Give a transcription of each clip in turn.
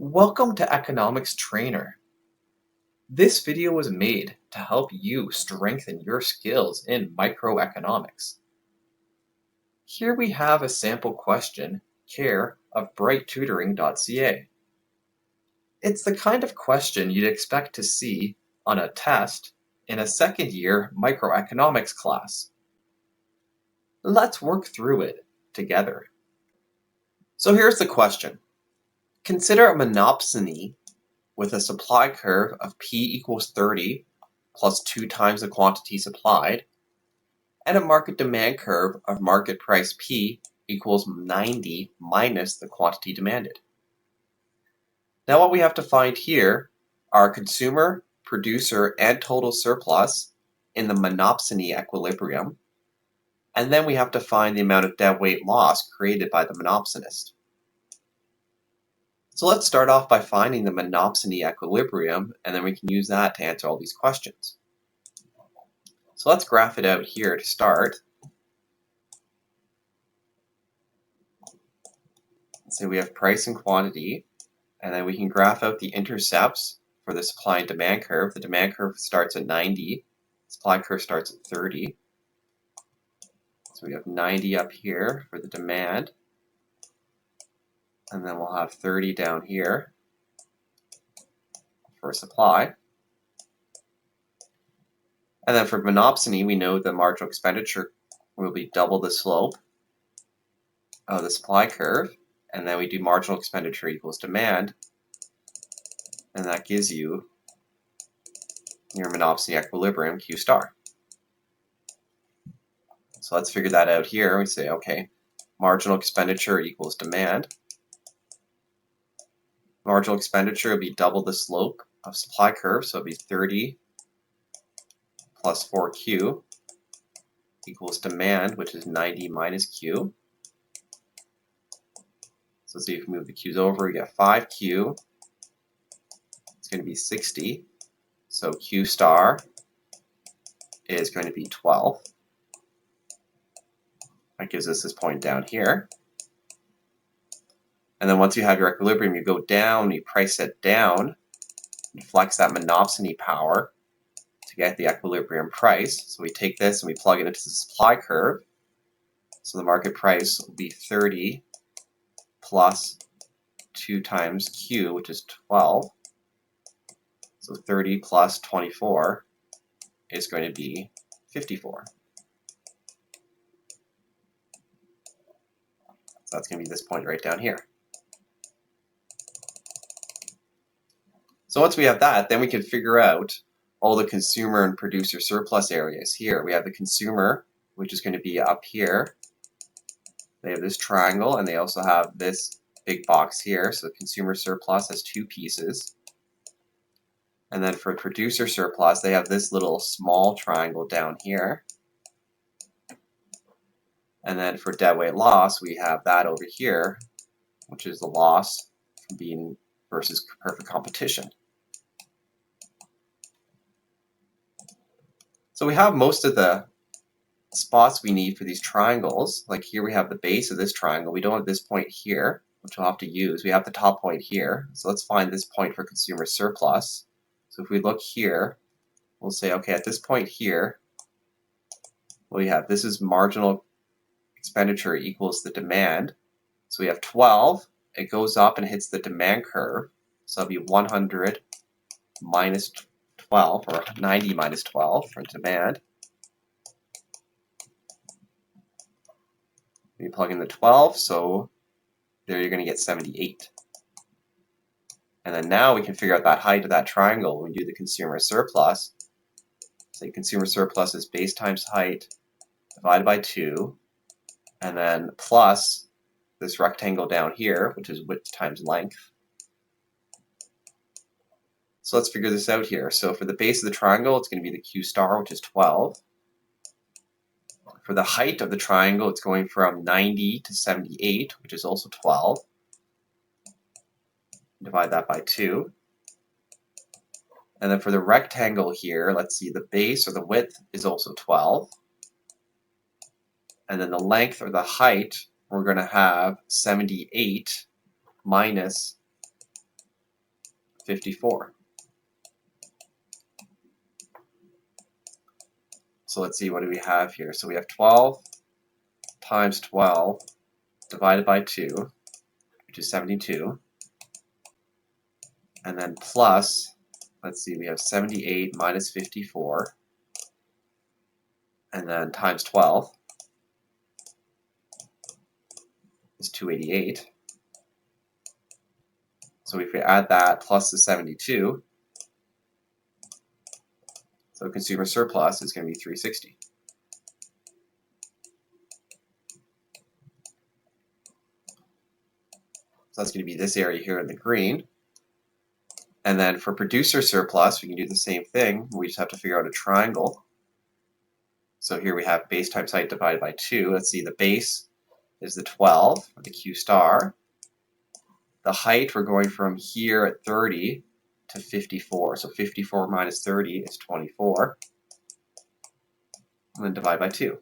Welcome to Economics Trainer. This video was made to help you strengthen your skills in microeconomics. Here we have a sample question, care of brighttutoring.ca. It's the kind of question you'd expect to see on a test in a second-year microeconomics class. Let's work through it together. So here's the question. Consider a monopsony with a supply curve of P equals 30 plus 2 times the quantity supplied, and a market demand curve of market price P equals 90 minus the quantity demanded. Now what we have to find here are consumer, producer, and total surplus in the monopsony equilibrium, and then we have to find the amount of deadweight loss created by the monopsonist. So let's start off by finding the monopsony equilibrium, and then we can use that to answer all these questions. So let's graph it out here to start. Let's say we have price and quantity, and then we can graph out the intercepts for the supply and demand curve. The demand curve starts at 90, supply curve starts at 30. So we have 90 up here for the demand, and then we'll have 30 down here for supply. And then for monopsony, we know the marginal expenditure will be double the slope of the supply curve, and then we do marginal expenditure equals demand, and that gives you your monopsony equilibrium Q star. So let's figure that out here. We say, okay, marginal expenditure equals demand. Marginal expenditure will be double the slope of supply curve, so it'll be 30 plus 4Q equals demand, which is 90 minus Q. So see if we move the Q's over, we get 5Q. It's going to be 60. So Q star is going to be 12. That gives us this point down here. And then once you have your equilibrium, you go down, you price it down, and flex that monopsony power to get the equilibrium price. So we take this and we plug it into the supply curve. So the market price will be 30 plus 2 times Q, which is 12. So 30 plus 24 is going to be 54. So that's going to be this point right down here. So once we have that, then we can figure out all the consumer and producer surplus areas here. We have the consumer, which is going to be up here. They have this triangle, and they also have this big box here. So the consumer surplus has 2 pieces. And then for producer surplus, they have this little small triangle down here. And then for deadweight loss, we have that over here, which is the loss from being versus perfect competition. So we have most of the spots we need for these triangles. Like here we have the base of this triangle. We don't have this point here, which we'll have to use. We have the top point here. So let's find this point for consumer surplus. So if we look here, we'll say, okay, at this point here, we have this is marginal expenditure equals the demand. So we have 12. It goes up and hits the demand curve. So it'll be 100 minus 12, or 90 minus 12 for demand. You plug in the 12, so there you're going to get 78. And then now we can figure out that height of that triangle when we do the consumer surplus. Say consumer surplus is base times height divided by 2, and then plus this rectangle down here, which is width times length. So let's figure this out here. So for the base of the triangle, it's going to be the Q star, which is 12. For the height of the triangle, it's going from 90 to 78, which is also 12. Divide that by 2. And then for the rectangle here, let's see, the base or the width is also 12. And then the length or the height, we're going to have 78 minus 54. So let's see, what do we have here? So we have 12 times 12 divided by 2, which is 72. And then plus, let's see, we have 78 minus 54. And then times 12 is 288. So if we add that plus the 72, so consumer surplus is going to be 360. So that's going to be this area here in the green. And then for producer surplus, we can do the same thing. We just have to figure out a triangle. So here we have base times height divided by 2. Let's see, the base is the 12, or the Q star. The height, we're going from here at 30 to 54. So 54 minus 30 is 24. And then divide by 2.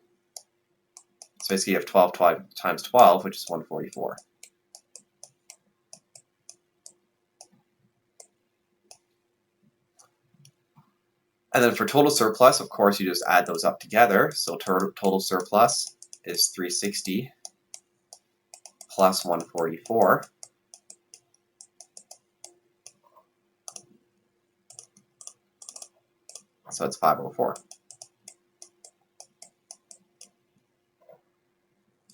So basically you have 12 times 12, which is 144. And then for total surplus, of course, you just add those up together. So total surplus is 360 plus 144. So it's 504.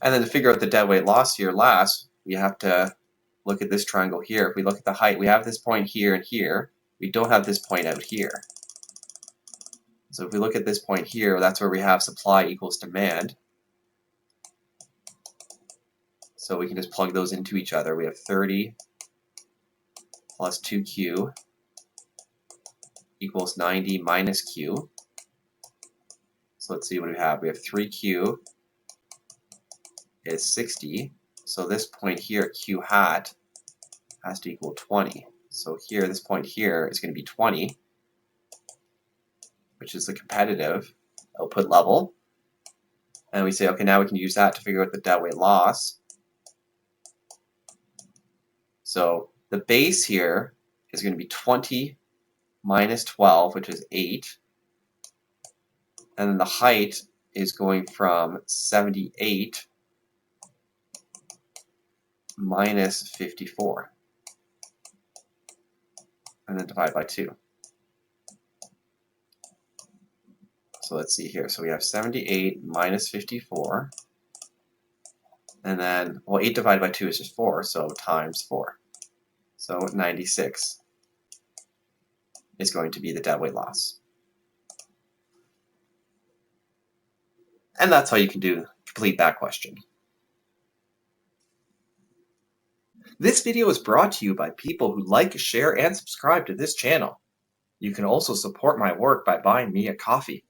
And then to figure out the deadweight loss here last, we have to look at this triangle here. If we look at the height, we have this point here and here. We don't have this point out here. So if we look at this point here, that's where we have supply equals demand. So we can just plug those into each other. We have 30 plus 2Q equals 90 minus Q. So let's see what we have. We have 3Q is 60. So this point here, Q hat, has to equal 20. So here, this point here is going to be 20, which is the competitive output level. And we say, okay, now we can use that to figure out the deadweight loss. So the base here is going to be 20 minus 12, which is 8. And then the height is going from 78 minus 54. And then divide by 2. So let's see here. So we have 78 minus 54. And then, well, 8 divided by 2 is just 4, so times 4. So 96 is going to be the deadweight loss. And that's how you can complete that question. This video is brought to you by people who like, share, and subscribe to this channel. You can also support my work by buying me a coffee.